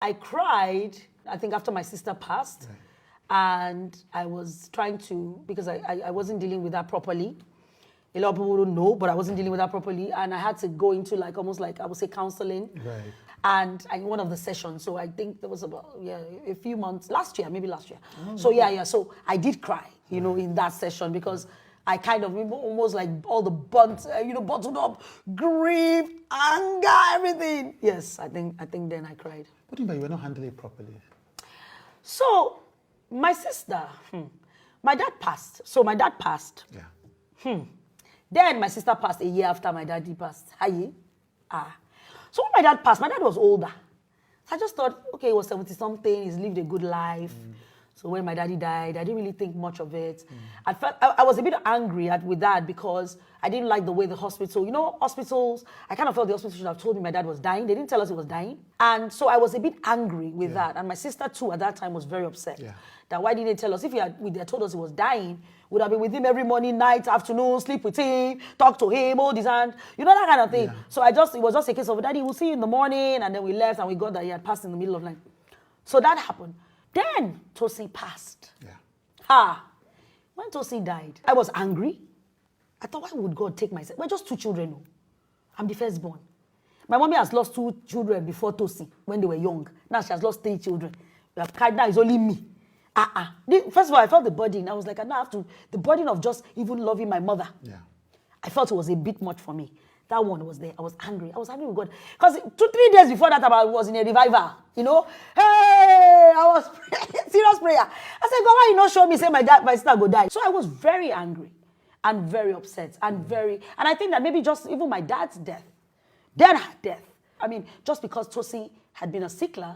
I cried, I think, after my sister passed. Right. And I was trying to, because I wasn't dealing with that properly. A lot of people don't know, but I wasn't dealing with that properly. And I had to go into like, almost like, I would say, counseling. Right. And in one of the sessions, so I think there was about, a few months, maybe last year. Oh, so so I did cry, in that session, because I kind of almost like all the bottled up grief, anger, everything. Yes, I think then I cried. What do you mean you were not handling it properly? So my sister, my dad passed. So my dad passed. Yeah. Then my sister passed a year after my daddy passed. So when my dad passed, my dad was older. So I just thought, okay, he was 70-something, he's lived a good life. So when my daddy died, I didn't really think much of it. I was a bit angry with that because I didn't like the way the hospital, hospitals, I kind of felt the hospital should have told me my dad was dying. They didn't tell us he was dying. And so I was a bit angry with that. And my sister too at that time was very upset. Yeah. That why didn't they tell us? If they had told us he was dying, would have been with him every morning, night, afternoon, sleep with him, talk to him, hold his hand, that kind of thing. Yeah. So it was just a case of, Daddy, we'll see you in the morning. And then we left and we got that he had passed in the middle of the night. So that happened. Then Tosin passed. Yeah. When Tosin died, I was angry. I thought, why would God take my son? We're just 2 children. I'm the firstborn. My mommy has lost 2 children before Tosin when they were young. Now she has lost 3 children. Now it's only me. First of all, I felt the burden. I was like, I don't have to. The burden of just even loving my mother. Yeah. I felt it was a bit much for me. That one was there. I was angry. I was angry with God. Because 2-3 days before that, I was in a revival. Hey, I was praying, serious prayer. I said, God, why you not show me, say my sister go die? So I was very angry and very upset and I think that maybe just even my dad's death, her death. I mean, just because Tosin had been a sickler,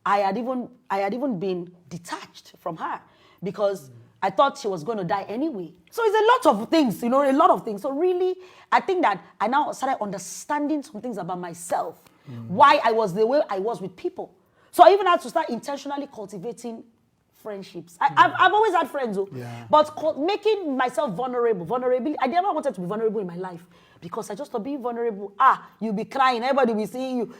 I had even been detached from her because I thought she was going to die anyway. So it's a lot of things, a lot of things. So really, I think that I now started understanding some things about myself, why I was the way I was with people. So I even had to start intentionally cultivating friendships. I've always had friends, but making myself vulnerable. I never wanted to be vulnerable in my life because I just thought being vulnerable, you'll be crying, everybody will be seeing you.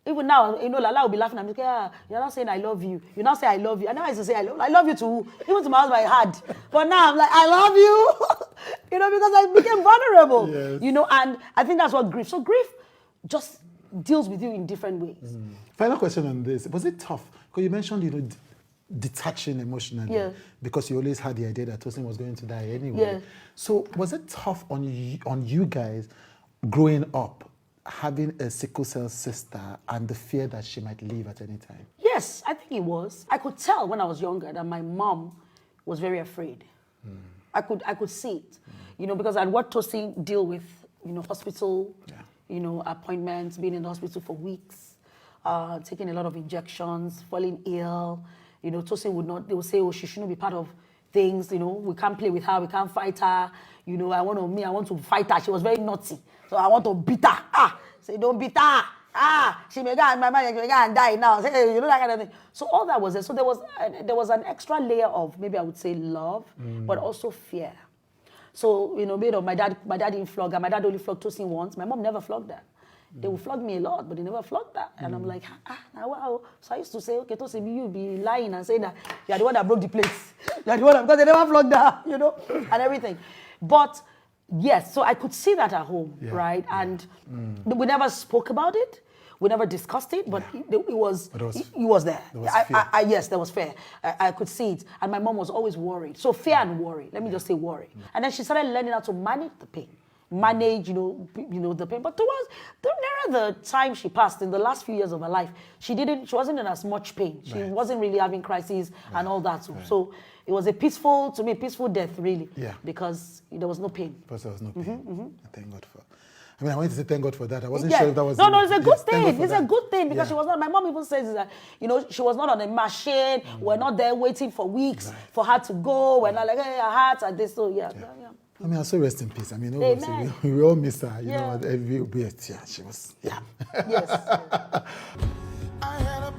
Even now, Lala will be laughing. I'm like, you're not saying I love you. You're not saying I love you. I never used to say I love you too. Even to my husband, I had. But now I'm like, I love you. Because I became vulnerable. Yes. And I think that's what grief. So grief just deals with you in different ways. Final question on this. Was it tough? Because you mentioned, detaching emotionally. Because you always had the idea that Tosin was going to die anyway. So was it tough on you guys growing up, having a sickle cell sister and the fear that she might leave at any time? Yes, I think it was. I could tell when I was younger that my mom was very afraid. I could see it, because I'd watched Tosin deal with, hospital, appointments, being in the hospital for weeks, taking a lot of injections, falling ill. Tosin they would say, she shouldn't be part of things, we can't play with her, we can't fight her. I want to fight her. She was very naughty. So I want to beat her. Say, don't beat her. She may go and my man may go and die now. Say, that kind of thing. So all that was there. So there was an extra layer of, maybe I would say, love, but also fear. So, my dad didn't flog her. My dad only flogged Tosin once. My mom never flogged her. They would flog me a lot, but they never flogged her. And I'm like, now wow. So I used to say, okay, Tosin, you be lying and saying that you're the one that broke the plates. You're the one because they never flogged her, and everything. But yes, so I could see that at home, right? And we never spoke about it. We never discussed it, but it was there. Yes, there was fear. I could see it. And my mom was always worried. So fear and worry. Let me just say worry. And then she started learning how to manage the pain. Manage, the pain. But nearer the time she passed, in the last few years of her life, she wasn't in as much pain. She wasn't really having crises and all that. So it was a peaceful death, really. Yeah. Because there was no pain. Because there was no pain. Thank God for. I wanted to say thank God for that. I wasn't sure if that was. No, it's a good thing. It's a good thing because she was not. My mom even says that she was not on a machine. We're not there waiting for weeks for her to go. We're not like, hey, her heart and this. So yeah. I also rest in peace. Obviously, we all miss her. Every bit. Yeah, she was. Yeah. Yes. I had a